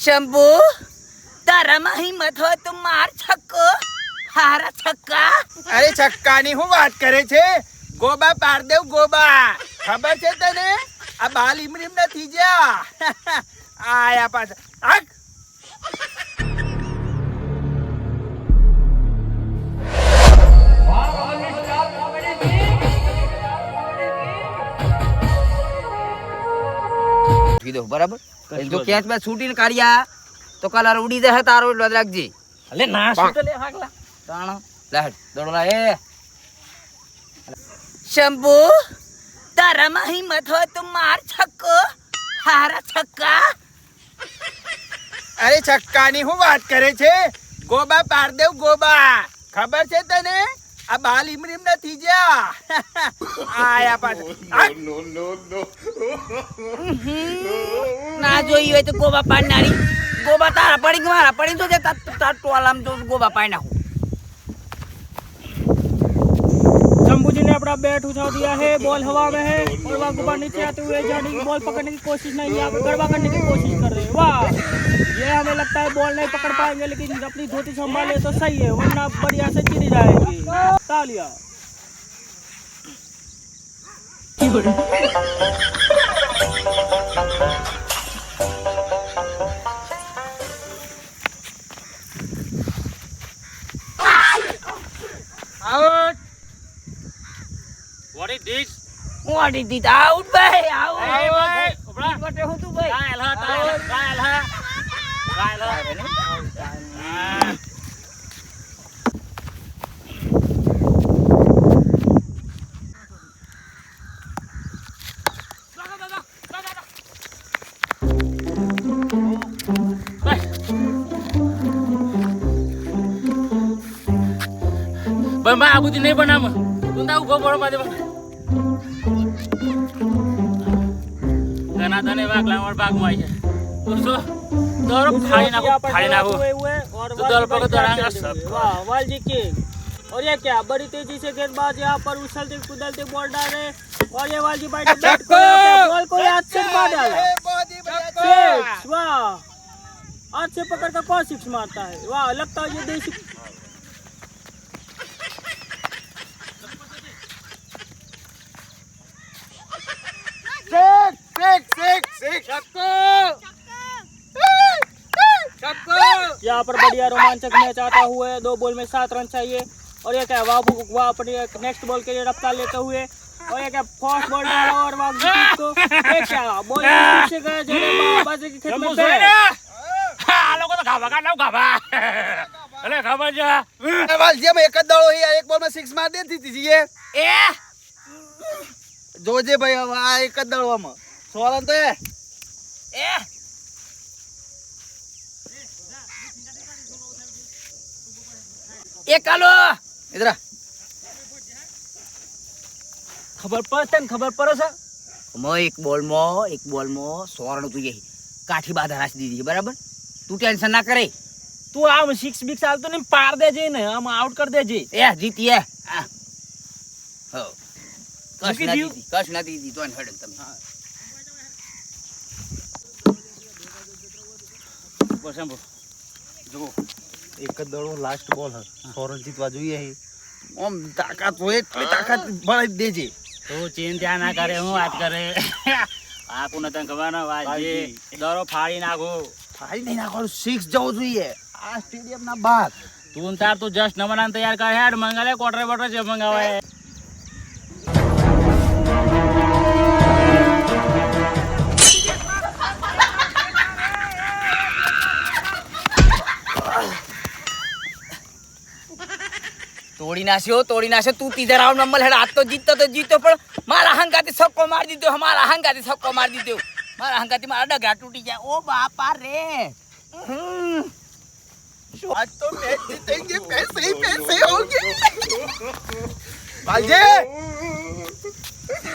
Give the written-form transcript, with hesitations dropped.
શંભુ તારામાં હિંમત હોય તો માર છક્કો હારા છક્કા. અરે છક્કાની હું વાત કરે છે? ગોબા પાર દેવ ગોબા. ખબર છે તને? આ બાલ ઇમરીમ નથી જા. આયા પાછા આગ. કીધો બરાબર. જો કેચ મેચ છૂટીને કાઢ્યા તો કલર ઉડી જાય તારો એટલો રાખજે. અલે ના છૂટે લે હાગલા તાણો લેડ દોડલા એ. શંભુ તારામાં હિંમત હોય તો માર છક્કો હારા છક્કા. અરે છક્કાની હું વાત કરે છે? ગોબા પાર દેવ ગોબા. ખબર છે તને? આ બાલ ઇમરીમ નથી જા. આયા પાછા આગ. ના જોઈ હોય તો ગોબા પાડનારી. ગોબા તારા પડી મારા પડી તો તાર ટોલામ તો ગોબા પાડી નાખું. शंभू जी ने अपना बैट उठा दिया है, बॉल हवा में है और वह गुब्बार नीचे आते हुए जाने की बॉल पकड़ने की कोशिश नहीं, यहाँ पे गड़बड़ करने की कोशिश कर रहे हैं. वाह, ये हमें लगता है बॉल नहीं पकड़ पाएंगे, लेकिन अपनी धोती संभाले तो सही है, वरना बढ़िया से चिरी जाएगी. तालियां. Out. What is this? What is it? Out ભાઈ out. Hey, ભાઈ, ઉભરા. બટે હું તું ભાઈ. ટ્રાયલ હા, ટ્રાયલ હા. બા આ બધું નહીં બનાવ તું તા ઉભો પડો માથે ઘણા તને વાગલા ઓર ભાગમાં આવી છે તો સો દોરો ફાડી નાખો तो दल पकड़ दौड़ाएंगे सब. वाह वालजी किंग. और ये क्या बड़ी तेजी से गेंदबाज यहाँ पर उछलते कूदलते बॉल डाल रहे और ये वालजी भाई ने बैट को बॉल को हाथ से मार डाला. सिक्स. वाह, हाथ से पकड़ कर कौन सिक्स मारता है? वाह, लगता है ये देसी. यहाँ पर बढ़िया रोमांचक मैच आता हुआ है. 2 बॉल में 7 रन चाहिए और ये क्या वहाँ पर नेक्स्ट बॉल के लिए रफ्तार लेते हुए और ये क्या फास्ट बॉल डाला और वहाँ को ये क्या बॉल से गया जने बाजी की खेत में पे. આ લોકો તો ગાવા કાઢ ગાવા. અલે ખબર છે વાલજીમાં એક જ દડો હી એક બોલમાં 6 માર દેતી હતી એ જોજે ભાઈ હવે આ એક જ દડવામાં 100 રન તો એ એ કાલો ઇધર खबर पड़ता है, खबर पड़े सर. મો એક બોલમાં 100 રન તું ગઈ કાઠી બાધા રાખ દીધી બરાબર. તું ટેન્શન ના કરે. तू आम 6 बिक्स आल तो नहीं पार दे जे ने हम आउट कर दे जे. એ જીતી એ હો કશ ના દીધી તો હેડન તમે. शंभू જો એક જ દડો લાસ્ટ બોલ હ 100 રન જીતવા જોઈએ હે ઓમ તાકાત હોય એટલી તાકાત ભરાઈ દેજે. तो चिंता ना करे हूँ बात करे आपको न तंग खबर ना वाजी दौरो फाड़ी नाखो ફાઈ નહીં નાખવાનું 6 જવું જોઈએ આ સ્ટેડિયમ ના બહાર. तू तार तू जस्ट न बनाने तैयार कर हेड मंगा ले क्वार्टर बटर से मंगावा है. તોડી નાખ્યો તું ત્રીજા રાઉન્ડ માં મળે આજ તો જીતો પણ મારા હંગાથી છક્કો મારી દીધો. મારા હંગાથી મારા ડગરા તૂટી જાય. ઓ બાપા રે आज तो मैच जीतेंगे पैसे ही पैसे होंगे. वालजी